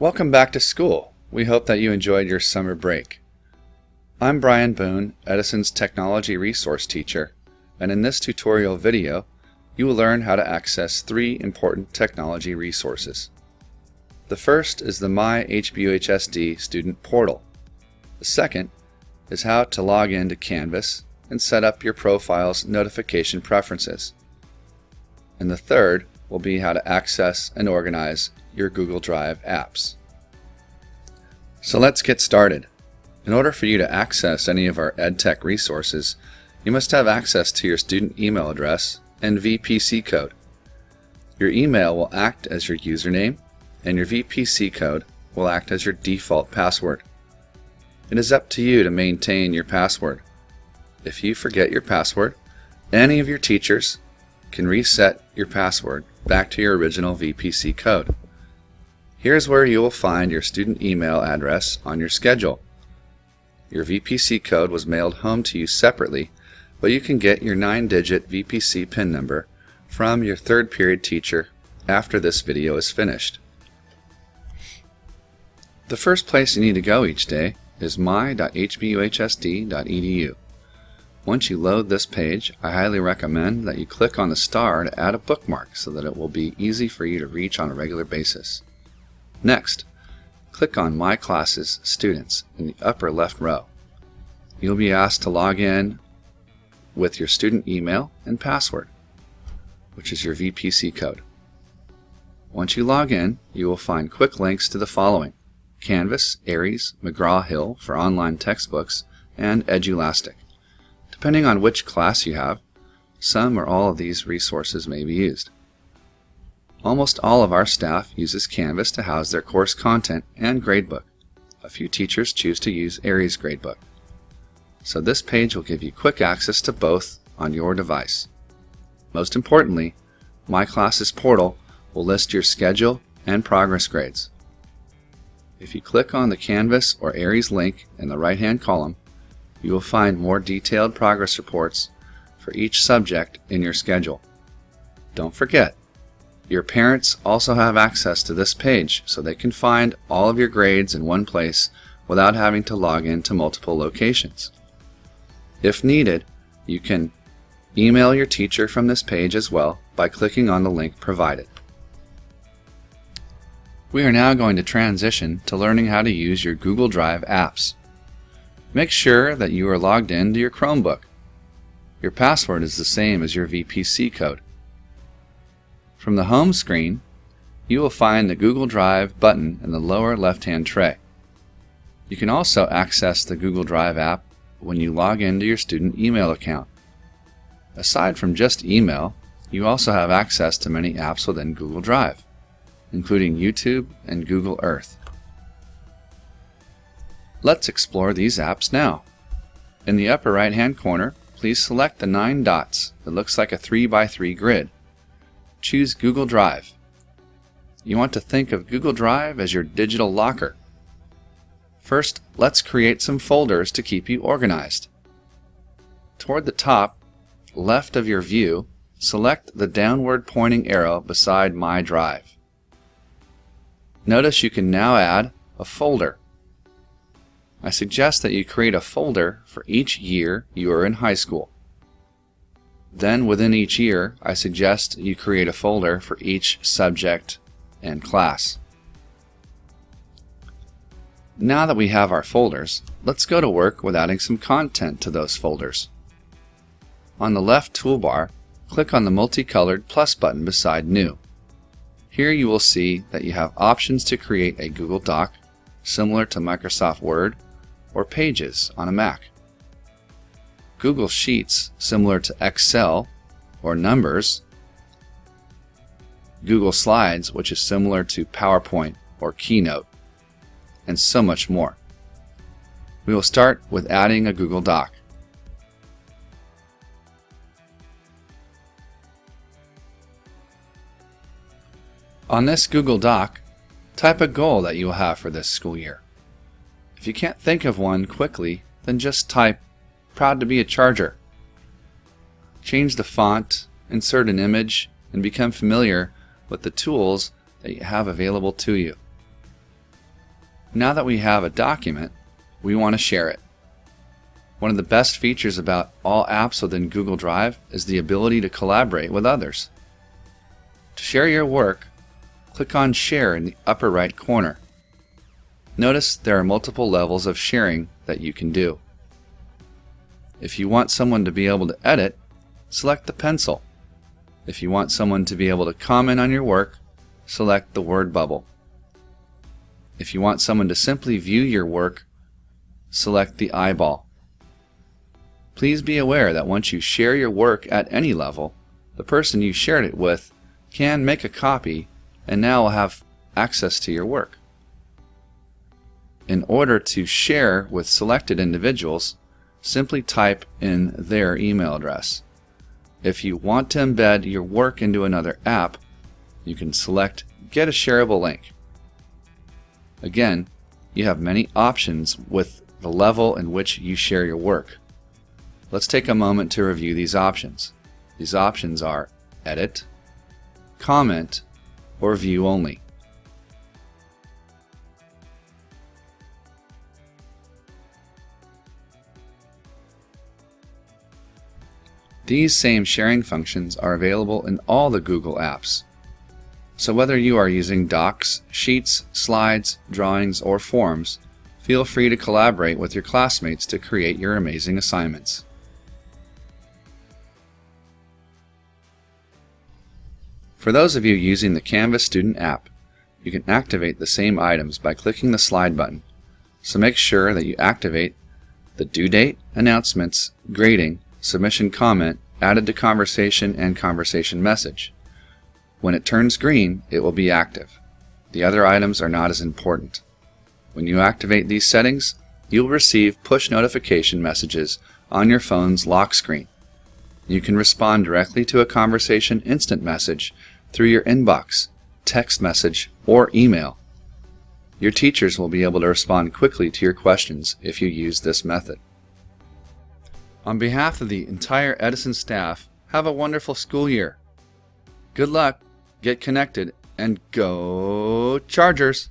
Welcome back to school. We hope that you enjoyed your summer break. I'm Brian Boone, Edison's Technology Resource Teacher, and in this tutorial video, you will learn how to access three important technology resources. The first is the My HSDEDU Student Portal. The second is how to log into Canvas and set up your profile's notification preferences. And the third will be how to access and organize your Google Drive apps. So let's get started. In order for you to access any of our EdTech resources, you must have access to your student email address and VPC code. Your email will act as your username, and your VPC code will act as your default password. It is up to you to maintain your password. If you forget your password, any of your teachers can reset your password back to your original VPC code. Here's where you will find your student email address on your schedule. Your VPC code was mailed home to you separately, but you can get your 9-digit VPC PIN number from your third period teacher after this video is finished. The first place you need to go each day is my.hbuhsd.edu. Once you load this page, I highly recommend that you click on the star to add a bookmark so that it will be easy for you to reach on a regular basis. Next, click on My Classes Students in the upper left row. You'll be asked to log in with your student email and password, which is your VPC code. Once you log in, you will find quick links to the following: Canvas, Aries, McGraw-Hill for online textbooks, and Edulastic. Depending on which class you have, some or all of these resources may be used. Almost all of our staff uses Canvas to house their course content and gradebook. A few teachers choose to use Aries Gradebook. So this page will give you quick access to both on your device. Most importantly, My Classes portal will list your schedule and progress grades. If you click on the Canvas or Aries link in the right-hand column, you will find more detailed progress reports for each subject in your schedule. Don't forget, your parents also have access to this page so they can find all of your grades in one place without having to log into multiple locations. If needed, you can email your teacher from this page as well by clicking on the link provided. We are now going to transition to learning how to use your Google Drive apps. Make sure that you are logged in to your Chromebook. Your password is the same as your VPC code. From the home screen, you will find the Google Drive button in the lower left-hand tray. You can also access the Google Drive app when you log into your student email account. Aside from just email, you also have access to many apps within Google Drive, including YouTube and Google Earth. Let's explore these apps now. In the upper right-hand corner, please select the 9 dots that looks like a 3x3 grid. Choose Google Drive. You want to think of Google Drive as your digital locker. First, let's create some folders to keep you organized. Toward the top left of your view, select the downward pointing arrow beside My Drive. Notice you can now add a folder. I suggest that you create a folder for each year you are in high school. Then within each year, I suggest you create a folder for each subject and class. Now that we have our folders, let's go to work with adding some content to those folders. On the left toolbar, click on the multicolored plus button beside New. Here you will see that you have options to create a Google Doc, similar to Microsoft Word, or Pages on a Mac. Google Sheets, similar to Excel or Numbers. Google Slides, which is similar to PowerPoint or Keynote, and so much more. We will start with adding a Google Doc. On this Google Doc, type a goal that you will have for this school year. If you can't think of one quickly, then just type "Proud to be a Charger." Change the font, insert an image, and become familiar with the tools that you have available to you. Now that we have a document, we want to share it. One of the best features about all apps within Google Drive is the ability to collaborate with others. To share your work, click on Share in the upper right corner. Notice there are multiple levels of sharing that you can do. If you want someone to be able to edit, select the pencil. If you want someone to be able to comment on your work, select the word bubble. If you want someone to simply view your work, select the eyeball. Please be aware that once you share your work at any level, the person you shared it with can make a copy and now will have access to your work. In order to share with selected individuals, simply type in their email address. If you want to embed your work into another app, you can select Get a Shareable Link. Again, you have many options with the level in which you share your work. Let's take a moment to review these options. These options are Edit, Comment, or View Only. These same sharing functions are available in all the Google apps. So whether you are using Docs, Sheets, Slides, Drawings, or Forms, feel free to collaborate with your classmates to create your amazing assignments. For those of you using the Canvas Student app, you can activate the same items by clicking the slide button. So make sure that you activate the due date, announcements, grading, submission comment, added to conversation, and conversation message. When it turns green, it will be active. The other items are not as important. When you activate these settings, you will receive push notification messages on your phone's lock screen. You can respond directly to a conversation instant message through your inbox, text message, or email. Your teachers will be able to respond quickly to your questions if you use this method. On behalf of the entire Edison staff, have a wonderful school year. Good luck, get connected, and go Chargers!